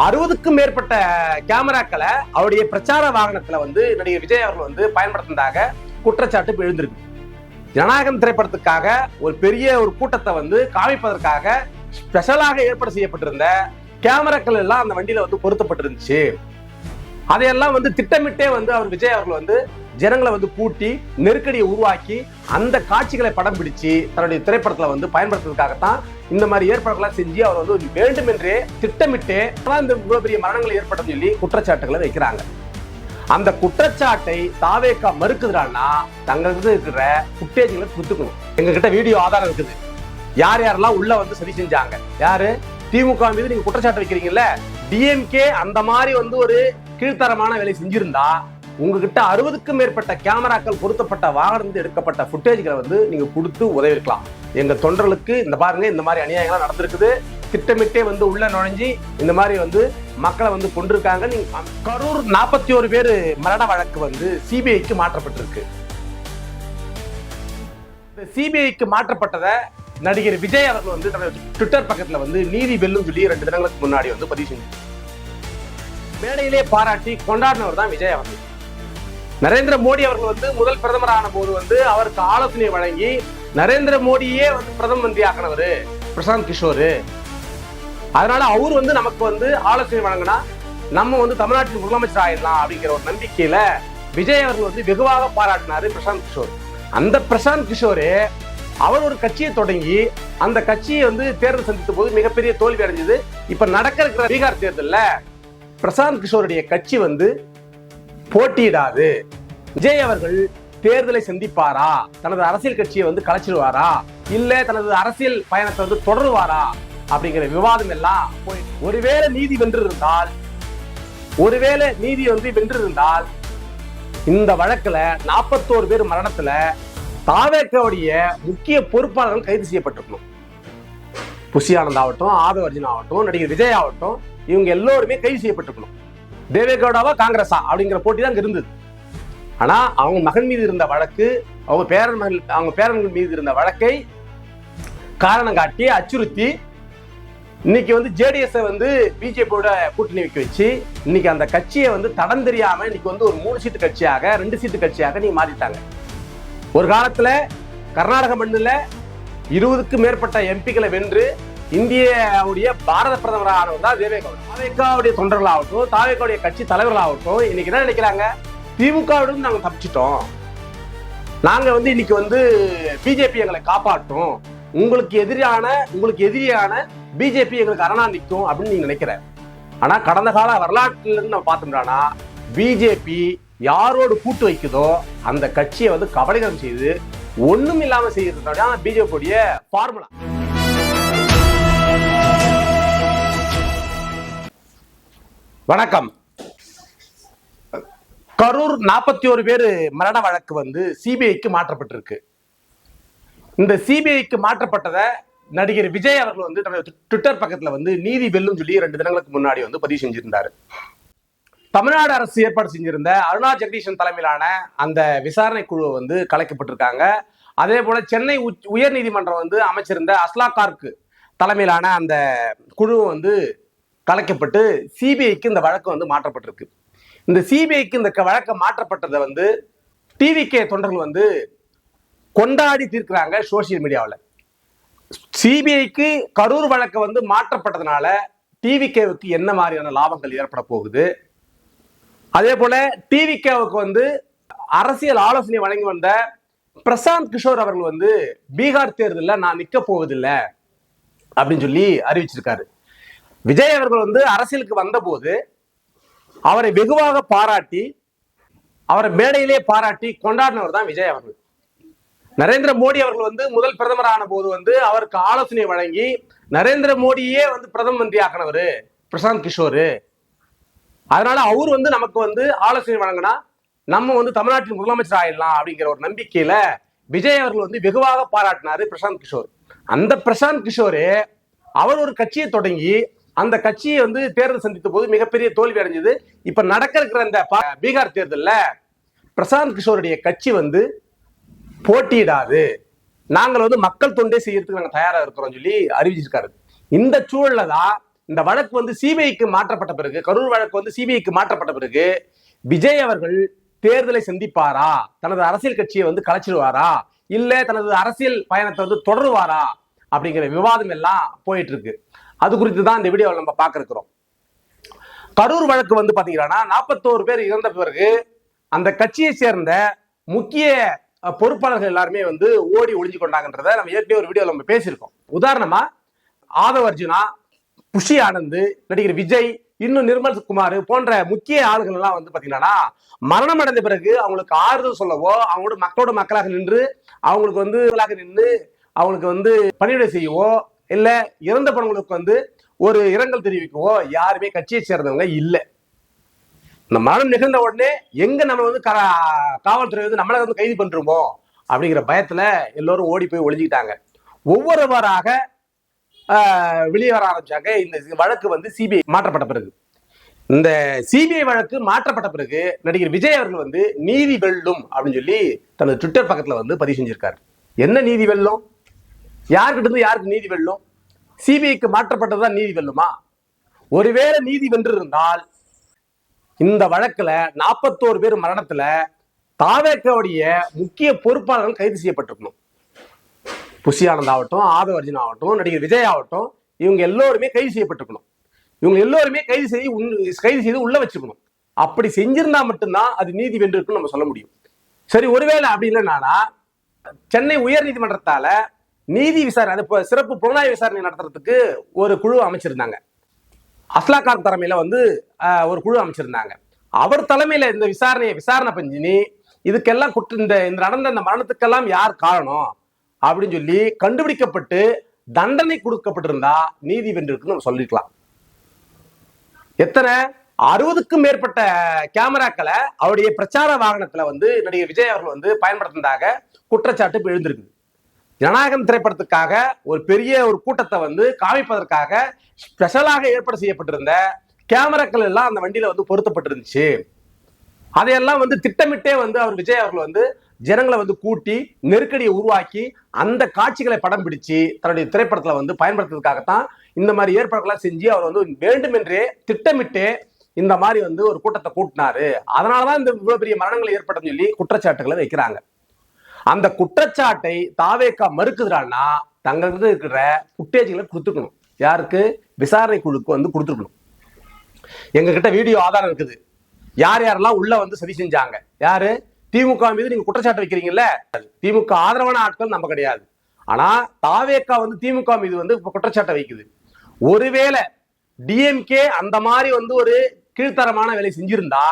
60க்கும் மேற்பட்ட கேமராக்களை அவருடைய பிரச்சார வாகனத்துல வந்து நடிகர் விஜய் அவர்கள் வந்து பயன்படுத்தினதாக குற்றச்சாட்டு எழுந்திருக்கு. ஜனநாயகம் திரைப்படத்துக்காக ஒரு பெரிய ஒரு கூட்டத்தை வந்து காமிப்பதற்காக ஸ்பெஷலாக ஏற்பாடு செய்யப்பட்டிருந்த கேமராக்கள் எல்லாம் அந்த வண்டியில வந்து பொருத்தப்பட்டிருந்துச்சு. அதையெல்லாம் வந்து திட்டமிட்டே வந்து அவர் விஜய் அவர்கள் வந்து ஜனங்களை வந்து கூட்டி நெருக்கடியை உருவாக்கி அந்த காட்சிகளை படம் பிடிச்சு தன்னுடைய திரைப்படத்துல வந்து பயன்படுத்துறதுக்காகத்தான் இந்த மாதிரி ஏற்பாடுகளை செஞ்சு அவர் வந்து வேண்டுமென்றே திட்டமிட்டே இந்த இவ்வளவு பெரிய மரணங்கள் ஏற்படும் சொல்லி குற்றச்சாட்டுகளை வைக்கிறாங்க. அந்த குற்றச்சாட்டை தாவேகா மறுக்குதுறான்னா தங்களுக்கு இருக்கிற ஃபுட்டேஜ்களை கொடுத்துக்கணும். எங்க கிட்ட வீடியோ ஆதாரம் இருக்குது. யார் யாரெல்லாம் உள்ள வந்து சதி செஞ்சாங்க, யாரு திமுக மீது நீங்க குற்றச்சாட்டு வைக்கிறீங்கல்ல, டிஎம்கே அந்த மாதிரி வந்து ஒரு கீழ்த்தரமான வேலை செஞ்சிருந்தா உங்ககிட்ட 60க்கும் மேற்பட்ட கேமராக்கள் பொருத்தப்பட்ட வாகனத்தில் எடுக்கப்பட்ட ஃபுட்டேஜ்களை வந்து நீங்க கொடுத்து உதவி இருக்கலாம். எங்க தொண்டர்களுக்கு இந்த பாருங்க இந்த மாதிரி அநியாயங்கள்லாம் நடந்திருக்குது, திட்டமிட்டே வந்து உள்ள நுழைஞ்சி இந்த மாதிரி வந்து மக்களை வந்து கொண்டிருக்காங்க. நீங்க கரூர் 41 பேர் மரண வழக்கு வந்து சிபிஐக்கு மாற்றப்பட்டிருக்கு. சிபிஐக்கு மாற்றப்பட்டதை நடிகர் விஜய் அவர்கள் வந்து ட்விட்டர் பக்கத்துல வந்து நீதி வெல்லும் சொல்லி 2 தினங்களுக்கு முன்னாடி வந்து பதிவு செஞ்சு மேடையிலே பாராட்டி கொண்டாடினவர் தான் விஜய் அவர்கள். நரேந்திர மோடி அவர்கள் வந்து முதல் பிரதமர் ஆன போது வந்து அவருக்கு ஆலோசனை வழங்கி நரேந்திர மோடியே வந்து பிரதம மந்திரி ஆக்கினவர் பிரசாந்த் கிஷோர். அதனால அவர் வந்து நமக்கு வந்து ஆலோசனை வழங்கினா நம்ம வந்து தமிழ்நாட்டின் முதலமைச்சர் ஆயிடலாம் அப்படிங்கிற ஒரு நம்பிக்கையில விஜய் அவர்கள் வந்து வெகுவாக பாராட்டினாரு பிரசாந்த் கிஷோர். அந்த பிரசாந்த் கிஷோரு அவர் ஒரு கட்சியை தொடங்கி அந்த கட்சியை வந்து தேர்தல் சந்தித்த போது மிகப்பெரிய தோல்வி அடைஞ்சது. இப்ப நடக்க இருக்கிற பீகார் தேர்தல்ல பிரசாந்த் கிஷோருடைய கட்சி வந்து போட்டியிடாது. விஜய் அவர்கள் தேர்தலை சந்திப்பாரா, தனது அரசியல் கட்சியை வந்து கலைச்சிடுவாரா, இல்ல தனது அரசியல் பயணத்தை வந்து தொடருவாரா அப்படிங்கிற விவாதம் எல்லாம் ஒருவேளை நீதி வென்றிருந்தால் இந்த வழக்குல 41 பேர் மரணத்துல தாவேக்காவுடைய முக்கிய பொறுப்பாளர்கள் கைது செய்யப்பட்டிருக்கணும். புஷி ஆனந்த் ஆகட்டும், ஆதவ் அர்ஜுன் ஆகட்டும், நடிகர் விஜய் ஆகட்டும், இவங்க எல்லோருமே கைது செய்யப்பட்டிருக்கணும். தேவேகவுடாவா காங்கிரஸா அப்படிங்கிற போட்டி தான் இருந்தது. ஆனா அவங்க மகன் மீது இருந்த வழக்கு, அவங்க பேரன்கள் மீது இருந்த வழக்கை காரணம் காட்டி அச்சுறுத்தி இன்னைக்கு வந்து ஜேடிஎஸ் வந்து பிஜேபியோட கூட்டணி வைக்க வச்சு இன்னைக்கு அந்த கட்சியை வந்து தடம் தெரியாம இன்னைக்கு வந்து ஒரு 3 சீட்டு கட்சியாக 2 சீட்டு கட்சியாக நீங்க மாத்திட்டாங்க. ஒரு காலத்துல கர்நாடக மண்ணில் 20க்கும் மேற்பட்ட எம்பிக்களை வென்று இந்தியாவுடைய பாரத பிரதமரானவர் தான் தேவேகவுடா. தாவேகாவுடைய தொண்டர்களாகட்டும், தாவேகாவுடைய கட்சி தலைவர்களாகட்டும் இன்னைக்கு என்ன நினைக்கிறாங்க, திமுகவிடம் நாங்க தப்பிச்சிட்டோம், நாங்க வந்து இன்னைக்கு வந்து பிஜேபி எங்களை காப்பாற்றும், உங்களுக்கு எதிரியான பிஜேபி எங்களுக்கு அரணா நிற்கும் அப்படின்னு நீங்க நினைக்கிற. ஆனா கடந்த கால வரலாற்றுல இருந்து நம்ம பார்த்தோம்னா பிஜேபி யாரோடு கூட்டு வைக்குதோ அந்த கட்சியை வந்து கபலீகரம் செய்து ஒண்ணும் இல்லாம செய்யறதுனால பிஜேபியுடைய ஃபார்முலா. வணக்கம். கரூர் 41 பேர் மரண வழக்கு வந்து சிபிஐக்கு மாற்றப்பட்டிருக்கு. இந்த சிபிஐக்கு மாற்றப்பட்டதை நடிகர் விஜய் அவர்கள் வந்து ட்விட்டர் பக்கத்துல வந்து நீதி வெல்லும் சொல்லி 2 தினங்களுக்கு முன்னாடி வந்து பதிவு செஞ்சிருந்தாரு. தமிழ்நாடு அரசு ஏற்பாடு செஞ்சிருந்த அருணா ஜெகதீஷன் தலைமையிலான அந்த விசாரணை குழு வந்து கலைக்கப்பட்டிருக்காங்க. அதே போல சென்னை உயர் நீதிமன்றம் வந்து அமைச்சிருந்த அஸ்லா கார்க் தலைமையிலான அந்த குழு வந்து கலைக்கப்பட்டு சிபிஐக்கு இந்த வழக்கு வந்து மாற்றப்பட்டிருக்கு. இந்த சிபிஐக்கு இந்த வழக்கு மாற்றப்பட்டதை வந்து டிவிகே தொண்டர்கள் வந்து கொண்டாடி தீர்க்கிறாங்க சோசியல் மீடியாவில். சிபிஐக்கு கரூர் வழக்கு வந்து மாற்றப்பட்டதுனால டிவிகேவுக்கு என்ன மாதிரியான லாபங்கள் ஏற்பட போகுது, அதே போல டிவிகேவுக்கு வந்து அரசியல் ஆலோசனை வழங்கி வந்த பிரசாந்த் கிஷோர் அவர்கள் வந்து பீகார் தேர்தலில் நான் நிற்க போவதில்லை அப்படின்னு சொல்லி அறிவிச்சிருக்காரு. விஜய் அவர்கள் வந்து அரசியலுக்கு வந்தபோது அவரை வெகுவாக பாராட்டி அவரை மேடையிலே பாராட்டி கொண்டாடினவர் தான் விஜய் அவர்கள். நரேந்திர மோடி அவர்கள் வந்து முதல் பிரதமர் ஆன போது வந்து அவருக்கு ஆலோசனை வழங்கி நரேந்திர மோடியே வந்து பிரதம மந்திரி ஆக்கினவர் பிரசாந்த் கிஷோர். அதனால அவர் வந்து நமக்கு வந்து ஆலோசனை வழங்கினா நம்ம வந்து தமிழ்நாட்டின் முதலமைச்சர் ஆயிடலாம் அப்படிங்கிற ஒரு நம்பிக்கையில விஜய் அவர்கள் வந்து வெகுவாக பாராட்டினாரு பிரசாந்த் கிஷோர். அந்த பிரசாந்த் கிஷோரு அவர் ஒரு கட்சியை தொடங்கி அந்த கட்சியை வந்து தேர்தல் சந்தித்த போது மிகப்பெரிய தோல்வி அடைஞ்சது. இப்ப நடக்க இருக்கிற இந்த பீகார் தேர்தல்ல பிரசாந்த் கிஷோருடைய கட்சி வந்து போட்டியிடாது, நாங்கள் வந்து மக்கள் தொண்டே செய்யறதுக்கு நாங்கள் தயாரா இருக்கிறோம் சொல்லி அறிவிச்சிருக்காரு. இந்த சூழல்ல தான் இந்த வழக்கு வந்து சிபிஐக்கு மாற்றப்பட்ட பிறகு, கரூர் வழக்கு வந்து சிபிஐக்கு மாற்றப்பட்ட பிறகு விஜய் அவர்கள் தேர்தலை சந்திப்பாரா, தனது அரசியல் கட்சியை வந்து கலைச்சிடுவாரா, இல்ல தனது அரசியல் பயணத்தை வந்து தொடருவாரா அப்படிங்கிற விவாதம் எல்லாம் போயிட்டு இருக்கு. அது குறித்து தான் இந்த வீடியோவில் நம்ம பார்க்க இருக்கிறோம். கரூர் வழக்கு வந்து பாத்தீங்கன்னா 41 பேர் இறந்த பிறகு அந்த கட்சியை சேர்ந்த முக்கிய பொறுப்பாளர்கள் எல்லாருமே வந்து ஓடி ஒளிஞ்சு கொண்டாங்கன்றத நம்ம ஏற்கனவே ஒரு வீடியோவில் நம்ம பேசியிருக்கோம். உதாரணமா ஆதவ் அர்ஜுனா, புஷி ஆனந்த், நடிகர் விஜய், இன்னும் நிர்மல் குமார் போன்ற முக்கிய ஆளுகள் எல்லாம் வந்து பாத்தீங்கன்னா மரணம் அடைந்த பிறகு அவங்களுக்கு ஆறுதல் சொல்லவோ, அவங்களோட மக்களோட மக்களாக நின்று அவங்களுக்கு வந்து நின்று அவங்களுக்கு வந்து பணிவிடை செய்யவோ, இல்ல இறந்த பணங்களுக்கு வந்து ஒரு இரங்கல் தெரிவிக்கவோ யாருமே கட்சியை சேர்ந்தவங்க இல்லை. இந்த மரணம் நிகழ்ந்த உடனே எங்க நம்ம வந்து காவல்துறை வந்து நம்மளை வந்து கைது பண்றோமோ அப்படிங்கிற பயத்துல எல்லோரும் ஓடி போய் ஒளிஞ்சுக்கிட்டாங்க. ஒவ்வொருவராக வெளியே வர ஆரம்பிச்சாங்க. இந்த வழக்கு வந்து சிபிஐ மாற்றப்பட்ட பிறகு, இந்த சிபிஐ வழக்கு மாற்றப்பட்ட பிறகு நடிகர் விஜய் அவர்கள் வந்து நீதி வெல்லும் அப்படின்னு சொல்லி தனது ட்விட்டர் பக்கத்துல வந்து பதிவு செஞ்சிருக்காரு. என்ன நீதி வெல்லும்? யாருக்கிட்ட இருந்து யாருக்கு நீதி வெல்லும்? சிபிஐக்கு மாற்றப்பட்டதுதான் நீதி வெல்லுமா? ஒருவேளை நீதி வென்று இருந்தால் இந்த வழக்குல 41 பேர் மரணத்துல தாவேக்காவுடைய முக்கிய பொறுப்பாளர்கள் கைது செய்யப்பட்டிருக்கணும். புஷி ஆனந்த் ஆகட்டும், ஆதவ் அர்ஜுன் ஆகட்டும், நடிகர் விஜய் ஆகட்டும், இவங்க எல்லோருமே கைது செய்யப்பட்டிருக்கணும். இவங்க எல்லோருமே கைது செய்து உள்ள வச்சிருக்கணும். அப்படி செஞ்சிருந்தா மட்டும்தான் அது நீதி வென்று இருக்குன்னு நம்ம சொல்ல முடியும். சரி, ஒருவேளை அப்படி இல்லைன்னா சென்னை உயர் நீதிமன்றத்தால நீதி விசாரணை, சிறப்பு புலனாய்வு விசாரணை நடத்துறதுக்கு ஒரு குழு அமைச்சிருந்தாங்க. அஸ்லாகார் தலைமையில வந்து ஒரு குழு அமைச்சிருந்தாங்க. அவர் தலைமையில இந்த விசாரணை பண்ணி இதுக்கெல்லாம் இந்த நடந்த இந்த மரணத்துக்கெல்லாம் யார் காரணம் அப்படின்னு சொல்லி கண்டுபிடிக்கப்பட்டு தண்டனை கொடுக்கப்பட்டிருந்தா நீதி வென்றிருக்குன்னு நம்ம சொல்லிக்கலாம். எத்தனை 60க்கும் மேற்பட்ட கேமராக்களை அவருடைய பிரச்சார வாகனத்துல வந்து நடிகர் விஜய் அவர்கள் வந்து பயன்படுத்தினதாக குற்றச்சாட்டு எழுந்திருக்கு. ஜனநாயகம் திரைப்படத்துக்காக ஒரு பெரிய ஒரு கூட்டத்தை வந்து காமிப்பதற்காக ஸ்பெஷலாக ஏற்பாடு செய்யப்பட்டிருந்த கேமராக்கள் எல்லாம் அந்த வண்டியில வந்து பொருத்தப்பட்டிருந்துச்சு. அதையெல்லாம் வந்து திட்டமிட்டே வந்து அவர் விஜய் அவர்கள் வந்து ஜனங்களை வந்து கூட்டி நெருக்கடியை உருவாக்கி அந்த காட்சிகளை படம் பிடிச்சு தன்னுடைய திரைப்படத்துல வந்து பயன்படுத்துறதுக்காகத்தான் இந்த மாதிரி ஏற்பாடுகள்லாம் செஞ்சு அவர் வந்து வேண்டுமென்றே திட்டமிட்டே இந்த மாதிரி வந்து ஒரு கூட்டத்தை கூட்டினாரு. அதனாலதான் இந்த இவ்வளவு பெரிய மரணங்கள் ஏற்பட்டதுன்னு சொல்லி குற்றச்சாட்டுகளை வைக்கிறாங்க. அந்த குற்றச்சாட்டை தாவேக்கா மறுக்குதுறான்னா தங்களுக்கு இருக்கிற புட்டேஜ்களை கொடுத்துக்கணும். யாருக்கு? விசாரணை குழுக்கு வந்து கொடுத்துருக்கணும். எங்க கிட்ட வீடியோ ஆதாரம் இருக்குது. யார் யாரெல்லாம் உள்ள வந்து சதி செஞ்சாங்க. யாரு? திமுக மீது நீங்க குற்றச்சாட்டு வைக்கிறீங்கல்ல, திமுக ஆதரவான ஆட்கள் நம்ம கிடையாது. ஆனா தாவேக்கா வந்து திமுக மீது வந்து குற்றச்சாட்டை வைக்குது. ஒருவேளை டிஎம்கே அந்த மாதிரி வந்து ஒரு கீழ்த்தரமான வேலை செஞ்சிருந்தா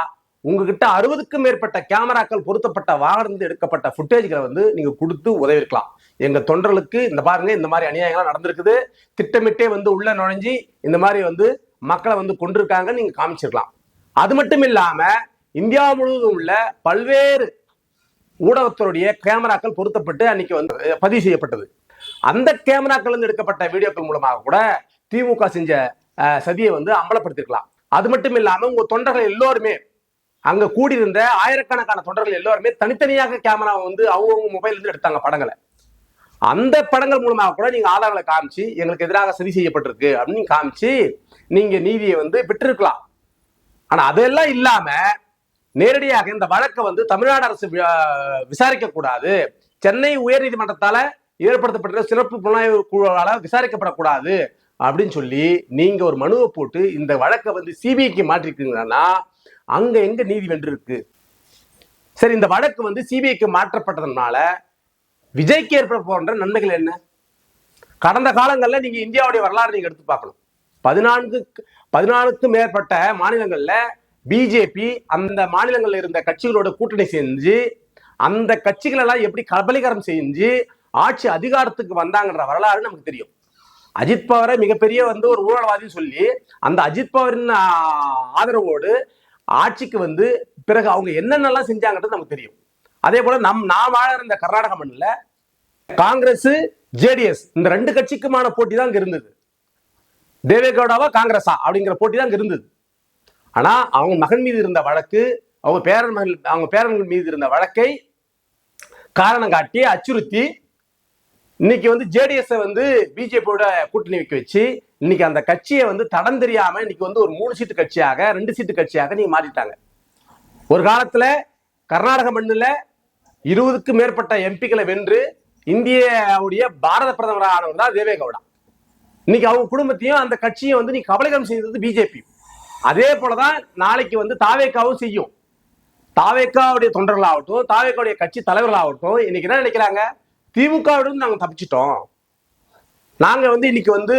உங்ககிட்ட 60க்கும் மேற்பட்ட கேமராக்கள் பொருத்தப்பட்ட வாகனத்தில் எடுக்கப்பட்ட புட்டேஜ்களை வந்து நீங்க கொடுத்து உதவிருக்கலாம். எங்க தொண்டர்களுக்கு இந்த பாருங்க, இந்த மாதிரி அநியாயங்கள்லாம் நடந்திருக்குது, திட்டமிட்டே வந்து உள்ள நுழைஞ்சி இந்த மாதிரி வந்து மக்களை வந்து கொண்டிருக்காங்கன்னு நீங்க காமிச்சிருக்கலாம். அது மட்டும் இல்லாம இந்தியா முழுவதும் உள்ள பல்வேறு ஊடகத்தினுடைய கேமராக்கள் பொருத்தப்பட்டு அன்னைக்கு வந்து பதிவு செய்யப்பட்டது. அந்த கேமராக்கள் வந்து எடுக்கப்பட்ட வீடியோக்கள் மூலமாக கூட திமுக செஞ்ச சதியை வந்து அம்பலப்படுத்திருக்கலாம். அது மட்டும் இல்லாம உங்க தொண்டர்கள் எல்லோருமே, அங்க கூடியிருந்த ஆயிரக்கணக்கான தொண்டர்கள் எல்லாருமே தனித்தனியாக கேமரா வந்து அவங்க மொபைல் இருந்து எடுத்தாங்க படங்களை. அந்த படங்கள் மூலமாக கூட நீங்க ஆதாரங்களை காமிச்சு எங்களுக்கு எதிராக சதி செய்யப்பட்டிருக்கு அப்படின்னு காமிச்சு நீங்க நீதியை வந்து பெற்றிருக்கலாம். ஆனா அதெல்லாம் இல்லாம நேரடியாக இந்த வழக்கை வந்து தமிழ்நாடு அரசு விசாரிக்க கூடாது, சென்னை உயர் நீதிமன்றத்தால ஏற்படுத்தப்பட்ட சிறப்பு புலனாய்வு குழுவால விசாரிக்கப்படக்கூடாது அப்படின்னு சொல்லி நீங்க ஒரு மனுவை போட்டு இந்த வழக்கை வந்து சிபிஐக்கு மாற்றிருக்கீங்கன்னா அங்க எங்க நீதி வென்று இருக்கு? சரி, இந்த வழக்கு வந்து சிபிஐக்கு மாற்றப்பட்டதுனால விஜய்க்கு ஏற்பட போன்ற நன்மைகள் என்ன? கடந்த காலங்கள்ல நீங்க இந்தியாவுடைய வரலாறு நீங்க எடுத்து பார்க்கணும். 14க்கும் மேற்பட்ட மாநிலங்கள்ல பிஜேபி அந்த மாநிலங்கள்ல இருந்த கட்சிகளோட கூட்டணி செஞ்சு அந்த கட்சிகள் எல்லாம் எப்படி கபலீகரம் செஞ்சு ஆட்சி அதிகாரத்துக்கு வந்தாங்கன்ற வரலாறு நமக்கு தெரியும். அஜித் பவரை மிகப்பெரிய வந்து ஒரு ஊழல்வாதின்னு சொல்லி அந்த அஜித் பவரின் ஆதரவோடு ஆட்சிக்கு வந்து பிறகு அவங்க என்னென்னலாம் செஞ்சாங்கன்றது நமக்கு தெரியும். அதே போல நான் வாழ இருந்த கர்நாடக மண்ணில் காங்கிரஸ் ஜேடிஎஸ் இந்த 2 கட்சிக்குமான போட்டி தான் இங்க இருந்தது. தேவேகவுடாவா காங்கிரஸா அப்படிங்கிற போட்டி தான் இங்க இருந்தது. ஆனா அவங்க மகன் மீது இருந்த வழக்கு, அவங்க பேரன்கள் மீது இருந்த வழக்கை காரணம் காட்டி அச்சுறுத்தி இன்னைக்கு வந்து ஜேடிஎஸ் வந்து பிஜேபியோட கூட்டணி வைக்க வச்சு இன்னைக்கு அந்த கட்சியை வந்து தடம் தெரியாம இன்னைக்கு வந்து ஒரு 3 சீட்டு கட்சியாக 2 சீட்டு கட்சியாக நீங்க மாறிட்டாங்க. ஒரு காலத்துல கர்நாடக மண்ணில் 20க்கும் மேற்பட்ட எம்பிக்களை வென்று இந்தியாவுடைய பாரத பிரதமர் ஆனவர் தான் தேவேகவுடா. இன்னைக்கு அவங்க குடும்பத்தையும் அந்த கட்சியை வந்து நீ கபலீகரம் செய்தது பிஜேபி. அதே போலதான் நாளைக்கு வந்து தாவேக்காவும் செய்யும். தாவேக்காவுடைய தொண்டர்களாகட்டும், தாவேக்காவுடைய கட்சி தலைவர்களாகட்டும், இன்னைக்கு என்ன நினைக்கிறாங்க, திமுகவிடம் நாங்க தப்பிச்சிட்டோம், நாங்க வந்து இன்னைக்கு வந்து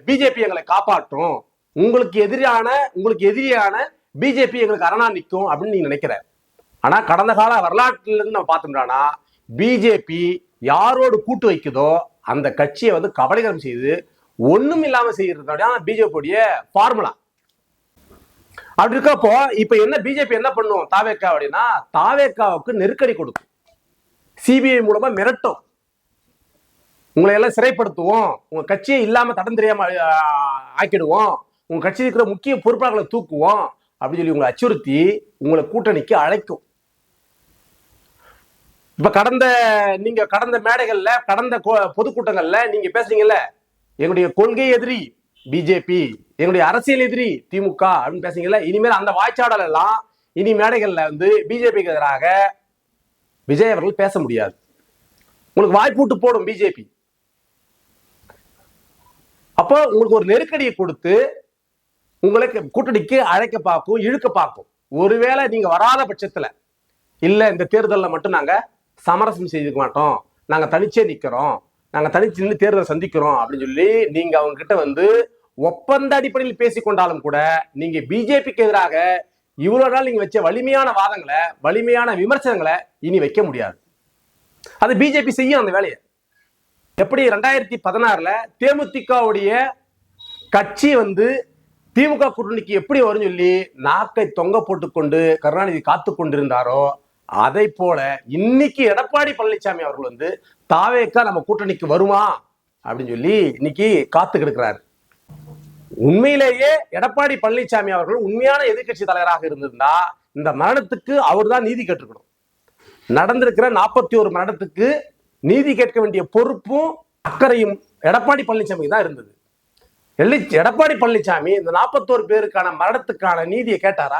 பிஜேபி எங்களை காப்பாற்றும், உங்களுக்கு எதிரியான பிஜேபி எங்களுக்கு அரணா நிற்கும் அப்படின்னு நீங்க நினைக்கிற. ஆனா கடந்த கால வரலாற்றுல இருந்து நம்ம பார்த்தோம்னா பிஜேபி யாரோடு கூட்டு வைக்குதோ அந்த கட்சியை வந்து கபலீகரம் செய்து ஒண்ணும் இல்லாம செய்யறதுனால பிஜேபியுடைய ஃபார்முலா. அப்படி இருக்கப்போ இப்ப என்ன பிஜேபி என்ன பண்ணும் தாவேக்கா அப்படின்னா, தாவேக்காவுக்கு நெருக்கடி கொடுக்கும், சிபிஐ மூலமா மிரட்டும், உங்களை எல்லாம் சிறைப்படுத்துவோம், உங்க கட்சியை இல்லாம தடம் தெரியாம ஆக்கிடுவோம், உங்க கட்சியில் இருக்கிற முக்கிய பொறுப்பாளர்களை தூக்குவோம் அப்படின்னு சொல்லி உங்களை அச்சுறுத்தி உங்களை கூட்டணிக்கு அழைக்கும். இப்ப கடந்த மேடைகள்ல கடந்த பொதுக்கூட்டங்கள்ல நீங்க பேசுறீங்கல்ல, எங்களுடைய கொள்கை எதிரி பிஜேபி, எங்களுடைய அரசியல் எதிரி திமுக அப்படின்னு பேசுறீங்கல்ல, இனிமேல் அந்த வாய்ச்சாடல் எல்லாம் இனி மேடைகள்ல வந்து பிஜேபிக்கு எதிராக விஜய் அவர்கள் பேச முடியாது. உங்களுக்கு வாய்ப்பூட்டு போடும் பிஜேபி. அப்போ உங்களுக்கு ஒரு நெருக்கடியை கொடுத்து உங்களுக்கு கூட்டணிக்கு அழைக்க பார்க்கும், இழுக்க பார்க்கும். ஒருவேளை நீங்க வராத பட்சத்துல இல்ல இந்த தேர்தலில் மட்டும் நாங்க சமரசம் செய்துக்க மாட்டோம், நாங்க தனிச்சே நிக்கிறோம், நாங்க தனிச்சு நின்று தேர்தலை சந்திக்கிறோம் அப்படின்னு சொல்லி நீங்க அவங்க கிட்ட வந்து ஒப்பந்த அடிப்படையில் பேசிக்கொண்டாலும் கூட நீங்க பிஜேபிக்கு எதிராக இவ்வளவு நாள் நீங்க வச்ச வலிமையான வாதங்களை, வலிமையான விமர்சனங்களை இனி வைக்க முடியாது. அது பிஜேபி செய்யும் அந்த வேலையை. எப்படி 2016 தேமுதிகவுடைய கட்சி வந்து திமுக கூட்டணிக்கு எப்படி வரும் சொல்லி நாக்கை தொங்க போட்டுக்கொண்டு கருணாநிதி காத்து கொண்டிருந்தாரோ, அதை போல இன்னைக்கு எடப்பாடி பழனிசாமி அவர்கள் வந்து தாவேக்கா நம்ம கூட்டணிக்கு வருமா அப்படின்னு சொல்லி இன்னைக்கு காத்து கிடக்கிறாரு. உண்மையிலேயே எடப்பாடி பழனிசாமி அவர்கள் உண்மையான எதிர்கட்சி தலைவராக இருந்திருந்தா இந்த மரணத்துக்கு அவர் தான் நீதி கேட்டுக்கணும். நடந்திருக்கிற 41 மரணத்துக்கு நீதி கேட்க வேண்டிய பொறுப்பும் அக்கறையும் எடப்பாடி பழனிசாமிக்கு தான் இருந்தது. எடப்பாடி பழனிசாமி இந்த 41 பேருக்கான மரணத்துக்கான நீதியை கேட்டாரா?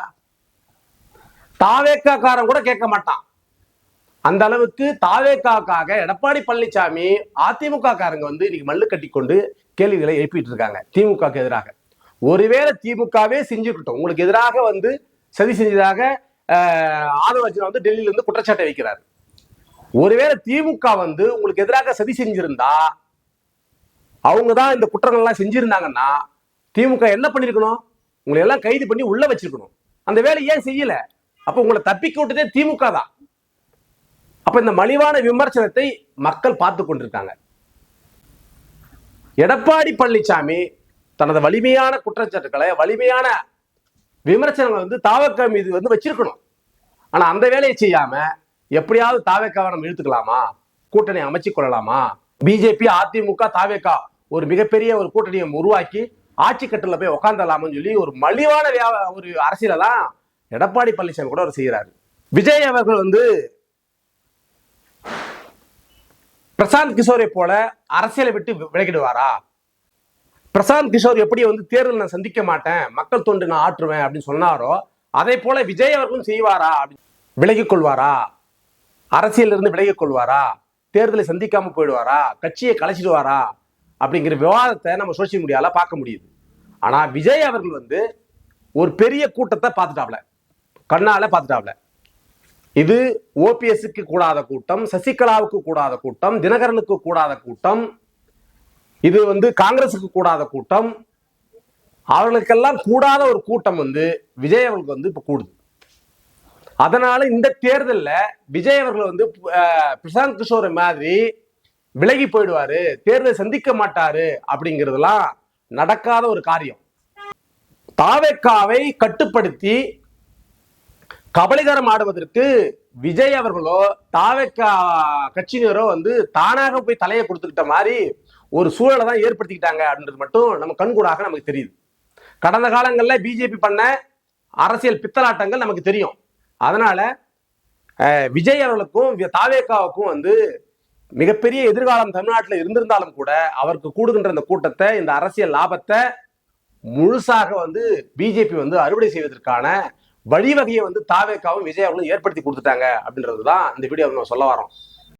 தாவேக்காரன் கூட கேட்க மாட்டான். அந்த அளவுக்கு தாவேக்காக்காக எடப்பாடி பழனிசாமி அதிமுக காரங்க வந்து இன்னைக்கு மல்லு கட்டி கொண்டு கேள்விகளை எழுப்பிட்டு இருக்காங்க திமுக எதிராக. ஒருவேளை திமுகவே செஞ்சுக்கிட்டோம், உங்களுக்கு எதிராக வந்து சதி செஞ்சதாக ஆதவ அர்ஜுனா வந்து டெல்லியில இருந்து குற்றச்சாட்டை வைக்கிறார். ஒருவேளை திமுக வந்து உங்களுக்கு எதிராக சதி செஞ்சிருந்தா, அவங்கதான் இந்த குற்றங்கள் எல்லாம் செஞ்சிருந்தாங்கன்னா திமுக என்ன பண்ணிருக்கணும், உங்களை எல்லாம் கைது பண்ணி உள்ள வச்சிருக்கணும். அந்த வேலை ஏன் செய்யல? அப்ப உங்களை தப்பிக்க விட்டதே திமுக தான். அப்ப இந்த மலிவான விமர்சனத்தை மக்கள் பார்த்து கொண்டிருக்காங்க. எடப்பாடி பழனிசாமி தனது வலிமையான குற்றச்சாட்டுக்களை, வலிமையான விமர்சனங்களை வந்து தாவேக்கா மீது வந்து வச்சிருக்கணும். ஆனா அந்த வேலையை செய்யாம எப்படியாவது தாவேக்காவை நம்ம இழுத்துக்கலாமா, கூட்டணி அமைச்சு கொள்ளலாமா, பிஜேபி அதிமுக தாவேக்கா ஒரு மிகப்பெரிய ஒரு கூட்டணியை உருவாக்கி ஆட்சி கட்டுல போய் உட்காந்துடலாம்னு சொல்லி ஒரு மலிவான ஒரு அரசியலை தான் எடப்பாடி பழனிசாமி கூட அவர் செய்யறாரு. விஜய் அவர்கள் வந்து பிரசாந்த் கிஷோரை போல அரசியலை விட்டு விலகிடுவாரா? பிரசாந்த் கிஷோர் எப்படி வந்து தேர்தல் நான் சந்திக்க மாட்டேன், மக்கள் தொண்டு நான் ஆற்றுவேன் அப்படின்னு சொன்னாரோ அதே போல விஜய் அவர்களும் செய்வாரா? விலகிக் கொள்வாரா? அரசியல் இருந்து விலகிக் கொள்வாரா? தேர்தலை சந்திக்காம போயிடுவாரா? கட்சியை கலைச்சிடுவாரா? அப்படிங்கிற விவாதத்தை நம்ம சோசியல் மீடியால பார்க்க முடியுது. ஆனா விஜய் அவர்கள் வந்து ஒரு பெரிய கூட்டத்தை பார்த்துட்டாப்ல, கண்ணால பார்த்துட்டாப்ல. இது ஓபிஎஸ்க்கு கூடாத கூட்டம், சசிகலாவுக்கு கூடாத கூட்டம், தினகரனுக்கு கூடாத கூட்டம், இது வந்து காங்கிரசுக்கு கூடாத கூட்டம், அவர்களுக்கெல்லாம் கூடாத ஒரு கூட்டம் வந்து விஜய் அவர்களுக்கு வந்து இப்ப கூடுது. அதனால இந்த தேர்தலில் விஜய் அவர்கள் வந்து பிரசாந்த் கிஷோர் மாதிரி விலகி போயிடுவாரு, தேர்தலை சந்திக்க மாட்டாரு அப்படிங்கிறதுலாம் நடக்காத ஒரு காரியம். தாவேக்காவை கட்டுப்படுத்தி கபலீகரம் ஆடுவதற்கு விஜய் அவர்களோ தாவேக்கா கட்சியினரோ வந்து தானாக போய் தலையை கொடுத்துக்கிட்ட மாதிரி ஒரு சூழலை தான் ஏற்படுத்திக்கிட்டாங்க அப்படின்றது மட்டும் நம்ம கண்கூடாக நமக்கு தெரியுது. கடந்த காலங்களில் பிஜேபி பண்ண அரசியல் பித்தலாட்டங்கள் நமக்கு தெரியும். அதனால விஜய் அவர்களுக்கும் தாவேக்காவுக்கும் வந்து மிகப்பெரிய எதிர்காலம் தமிழ்நாட்டில் இருந்திருந்தாலும் கூட அவருக்கு கூடுகின்ற இந்த கூட்டத்தை, இந்த அரசியல் லாபத்தை முழுசாக வந்து பிஜேபி வந்து அறுவடை செய்வதற்கான வழிவகையை வந்து தாவேக்காவும் விஜய் அவர்களும் ஏற்படுத்தி கொடுத்துட்டாங்க அப்படின்றதுதான் இந்த வீடியோ நம்ம சொல்ல வரோம்.